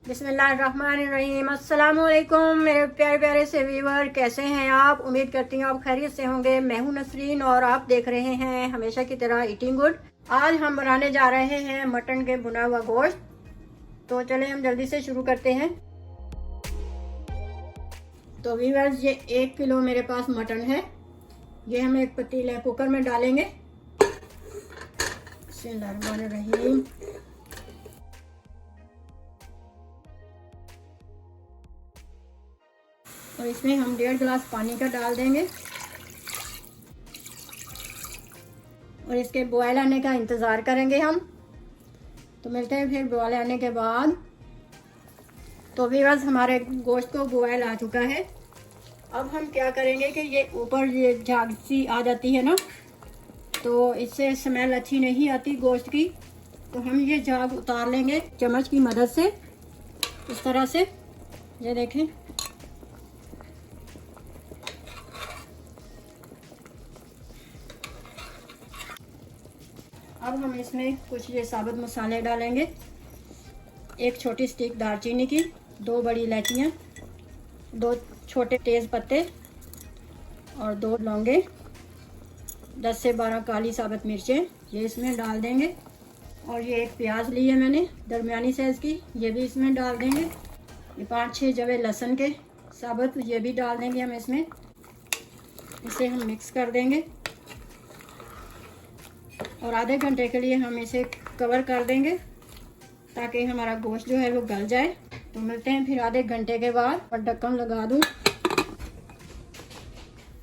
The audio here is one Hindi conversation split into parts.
बिस्मिल्लाहिर्रहमानिर्रहीम। अस्सलाम वालेकुम मेरे प्यारे प्यारे से व्यूअर, कैसे हैं आप? उम्मीद करती हूँ आप खैरियत से होंगे। मैं हूँ नसरीन और आप देख रहे हैं हमेशा की तरह ईटिंग गुड। आज हम बनाने जा रहे हैं मटन के भुना हुआ गोश्त। तो चले हम जल्दी से शुरू करते हैं। तो व्यूअर्स, ये 1 किलो मेरे पास मटन है। ये हम एक पतीले कुकर में डालेंगे। बिस्मिल्लाहिर्रहमानिर्रहीम। और इसमें हम 1.5 गिलास पानी का डाल देंगे और इसके बॉयल आने का इंतज़ार करेंगे हम। तो मिलते हैं फिर बॉयल आने के बाद। तो व्यूअर्स, हमारे गोश्त को बॉयल आ चुका है। अब हम क्या करेंगे कि ये ऊपर ये झाग सी आ जाती है ना, तो इससे स्मेल अच्छी नहीं आती गोश्त की। तो हम ये झाग उतार लेंगे चम्मच की मदद से, इस तरह से। ये देखें, अब हम इसमें कुछ ये साबुत मसाले डालेंगे। 1 छोटी स्टिक दालचीनी की, 2 बड़ी इलायचियाँ, 2 छोटे तेज़ पत्ते और 2 लौंगे, 10 से 12 काली साबुत मिर्चें ये इसमें डाल देंगे। और ये 1 प्याज ली है मैंने दरमियानी साइज़ की, ये भी इसमें डाल देंगे। ये 5-6 जवे लहसुन के साबुत, ये भी डाल देंगे हम इसमें। इसे हम मिक्स कर देंगे और आधे घंटे के लिए हम इसे कवर कर देंगे ताकि हमारा गोश्त जो है वो गल जाए। तो मिलते हैं फिर आधे घंटे के बाद। और ढक्कन लगा दूं।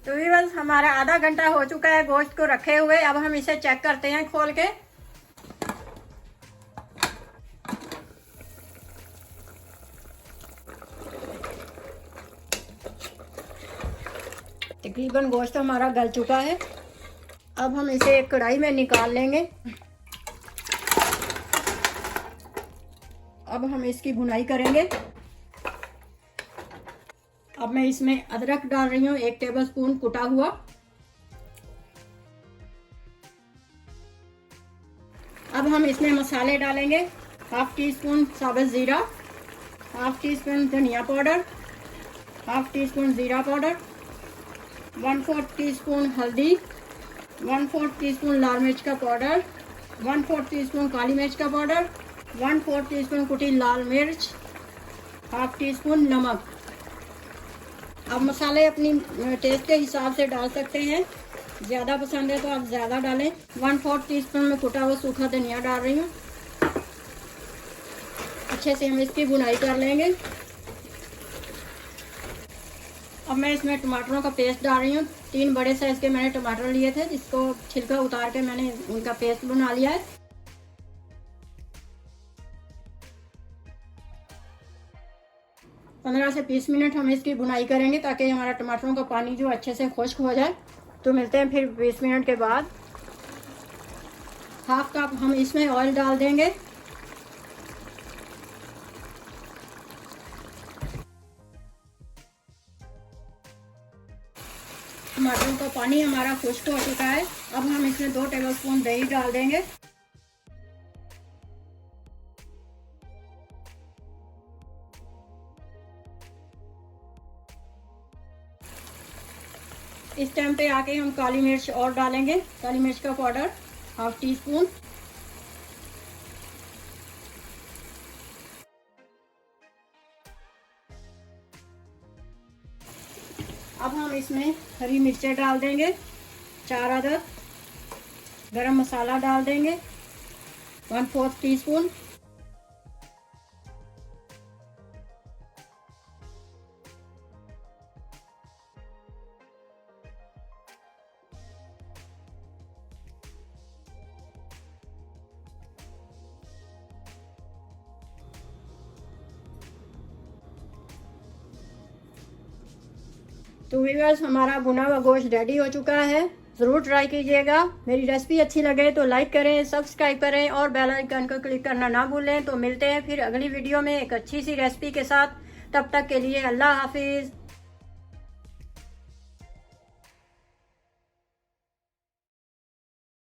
तो बस हमारा आधा घंटा हो चुका है गोश्त को रखे हुए। अब हम इसे चेक करते हैं खोल के। तकरीबन गोश्त हमारा गल चुका है। अब हम इसे एक कढ़ाई में निकाल लेंगे। अब हम इसकी भुनाई करेंगे। अब मैं इसमें अदरक डाल रही हूँ 1 टेबलस्पून कुटा हुआ। अब हम इसमें मसाले डालेंगे। 1/2 टीस्पून साबुत ज़ीरा, 1/2 टीस्पून धनिया पाउडर, 1/2 टीस्पून ज़ीरा पाउडर, 1/4 टीस्पून हल्दी, 1/4 टीस्पून लाल मिर्च का पाउडर, 1/4 टीस्पून काली मिर्च का पाउडर, 1/4 टीस्पून कुटी लाल मिर्च, 1/2 टीस्पून नमक। अब मसाले अपनी टेस्ट के हिसाब से डाल सकते हैं। ज़्यादा पसंद है तो आप ज़्यादा डालें। 1/4 टीस्पून में कुटा हुआ सूखा धनिया डाल रही हूँ। अच्छे से हम इसकी भुनाई कर लेंगे। अब मैं इसमें टमाटरों का पेस्ट डाल रही हूँ। 3 बड़े साइज़ के मैंने टमाटर लिए थे, जिसको छिलका उतार के मैंने उनका पेस्ट बना लिया है। पंद्रह से 20 मिनट हम इसकी भुनाई करेंगे ताकि हमारा टमाटरों का पानी जो अच्छे से खुश्क हो जाए। तो मिलते हैं फिर 20 मिनट के बाद। 1/2 कप हम इसमें ऑयल डाल देंगे। टमाटरों का पानी हमारा खुश्क हो चुका है। अब हम इसमें 2 टेबलस्पून दही डाल देंगे। इस टाइम पे आके हम काली मिर्च और डालेंगे। काली मिर्च का पाउडर 1/2 टीस्पून। अब हम इसमें हरी मिर्चें डाल देंगे 4 अदद। गरम मसाला डाल देंगे 1/4 टीस्पून। तो व्यूअर्स, हमारा भुना हुआ गोश्त रेडी हो चुका है। ज़रूर ट्राई कीजिएगा। मेरी रेसिपी अच्छी लगे तो लाइक करें, सब्सक्राइब करें और बेल आइकन को क्लिक करना ना भूलें। तो मिलते हैं फिर अगली वीडियो में एक अच्छी सी रेसिपी के साथ। तब तक के लिए अल्लाह हाफिज़।